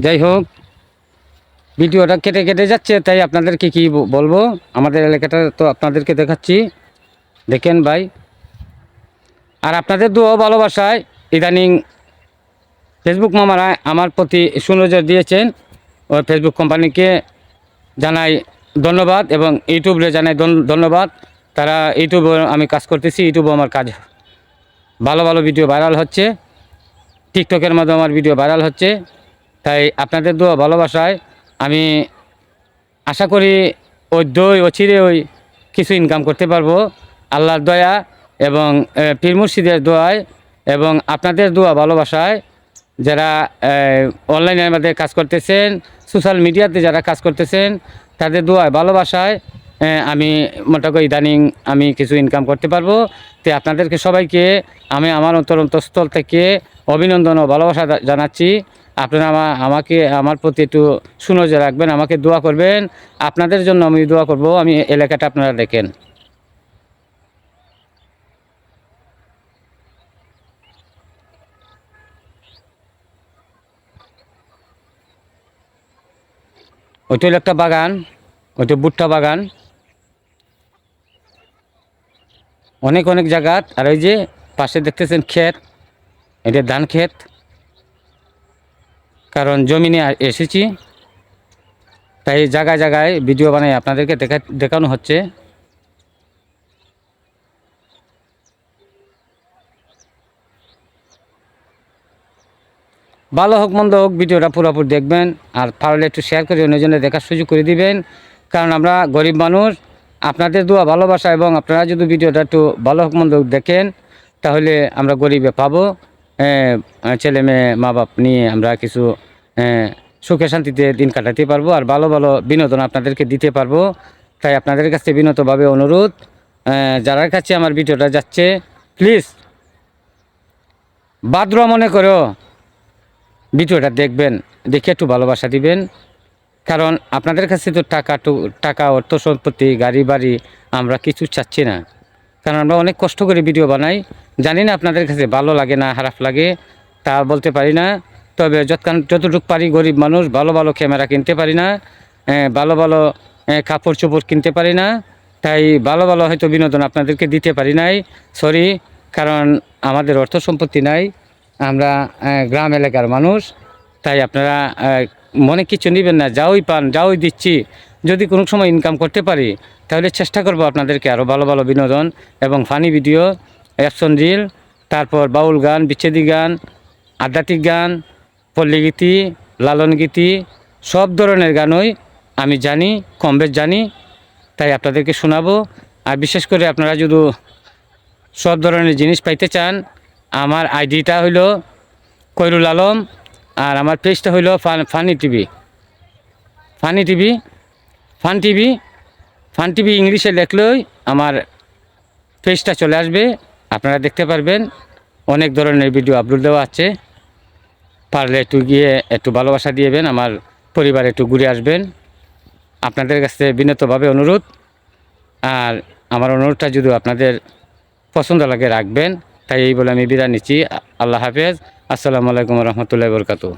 যাই হোক, ভিডিওটা কেটে কেটে যাচ্ছে, তাই আপনাদেরকে কি বলবো, আমাদের এলাকাটা তো আপনাদেরকে দেখাচ্ছি, দেখেন ভাই। আর আপনাদের দোয়া ভালোবাসায় ইদানিং ফেসবুক মামারা আমার প্রতি সুনজর দিয়েছেন। ওই ফেসবুক কোম্পানিকে জানাই ধন্যবাদ এবং ইউটিউবে জানাই ধন্যবাদ। তারা ইউটিউবে আমি কাজ করতেছি, ইউটিউবে আমার কাজ ভালো ভালো ভিডিও ভাইরাল হচ্ছে, টিকটকের মাধ্যমে আমার ভিডিও ভাইরাল হচ্ছে। তাই আপনাদের দোয়া ভালোবাসায় আমি আশা করি অচিরে ওই কিছু ইনকাম করতে পারবো আল্লাহর দয়া এবং পীর মুর্শিদের দোয়ায় এবং আপনাদের দোয়া ভালোবাসায়। যারা অনলাইনের মধ্যে কাজ করতেছেন, সোশ্যাল মিডিয়াতে যারা কাজ করতেছেন, তাদের দোয়ায় ভালোবাসায় আমি মোটামুটি ইদানিং আমি কিছু ইনকাম করতে পারবো। তো আপনাদেরকে সবাইকে আমি আমার অন্তরস্থল থেকে অভিনন্দন ও ভালোবাসা জানাচ্ছি। আপনারা আমাকে আমার প্রতি একটু সুনজর রাখবেন, আমাকে দোয়া করবেন। আপনাদের জন্য আমি দোয়া করব। আমি এলাকাটা আপনারা দেখেন। ওইটা হলো একটা বাগান, ওইটা ভুট্টা বাগান, অনেক অনেক জায়গা। আর ওই যে পাশে দেখতেছেন ক্ষেত, এটা ধান ক্ষেত। কারণ জমিনে এসেছি, তাই জায়গায় জায়গায় ভিডিও বানাই আপনাদেরকে দেখানো হচ্ছে। ভালো হোক মন্দ হোক, ভিডিওটা পুরোপুরি দেখবেন। আর পারলে একটু শেয়ার করে অন্যজনের দেখার সুযোগ করে দিবেন। কারণ আমরা গরিব মানুষ, আপনাদের দোয়া ভালোবাসা এবং আপনারা যদি ভিডিওটা একটু ভালো হোক মন্দ হোক দেখেন, তাহলে আমরা গরিবে পাবো। ছেলে মেয়ে মা বাপ নিয়ে আমরা কিছু সুখে শান্তিতে দিন কাটাতে পারবো, আর ভালো ভালো বিনোদন আপনাদেরকে দিতে পারবো। তাই আপনাদের কাছে বিনতভাবে অনুরোধ, যারা কাছে আমার ভিডিওটা যাচ্ছে, প্লিজ বাদ্র মনে করো ভিডিওটা দেখবেন, দেখে একটু ভালোবাসা দিবেন। কারণ আপনাদের কাছে তো টাকা অর্থ সম্পত্তি গাড়ি বাড়ি আমরা কিছু চাচ্ছি না। কারণ আমরা অনেক কষ্ট করে ভিডিও বানাই। জানি না আপনাদের কাছে ভালো লাগে না খারাপ লাগে, তা বলতে পারি না। তবে যতটুকু পারি, গরিব মানুষ, ভালো ভালো ক্যামেরা কিনতে পারি না, ভালো ভালো কাপড় চোপড় কিনতে পারি না। তাই ভালো ভালো হয়তো বিনোদন আপনাদেরকে দিতে পারি নাই, সরি। কারণ আমাদের অর্থ সম্পত্তি নাই, আমরা গ্রাম এলাকার মানুষ। তাই আপনারা মনে কিছু নেবেন না, যাওই পান যাওই দিচ্ছি। যদি কোনো সময় ইনকাম করতে পারি, তাহলে চেষ্টা করব আপনাদেরকে আরও ভালো ভালো বিনোদন এবং ফানি ভিডিও, অ্যাকশন রিল, তারপর বাউল গান, বিচ্ছেদি গান, আধ্যাত্মিক গান, পল্লীগীতি, লালন গীতি, সব ধরনের গানই আমি জানি, কম বেশ জানি। তাই আপনাদেরকে শোনাবো। আর বিশেষ করে আপনারা যদি সব ধরনের জিনিস পাইতে চান, আমার আইডিটা হইল কৈরুল আলম, আর আমার পেজটা হইল funny TV. Funny TV, fun TV ইংলিশে লেখলেই আমার পেজটা চলে আসবে, আপনারা দেখতে পারবেন। অনেক ধরনের ভিডিও আপলোড দেওয়া আছে। পারলে একটু গিয়ে একটু ভালোবাসা দিয়েবেন, আমার পরিবারে একটু ঘুরে আসবেন, আপনাদের কাছে বিনীতভাবে অনুরোধ। আর আমার অনুরোধটা যদি আপনাদের পছন্দ লাগে রাখবেন। তাই এই বলে আমি বিদায় নিচ্ছি। আল্লাহ হাফেজ। আসসালামু আলাইকুম রহমতুল্লাহি বরকাতুহু।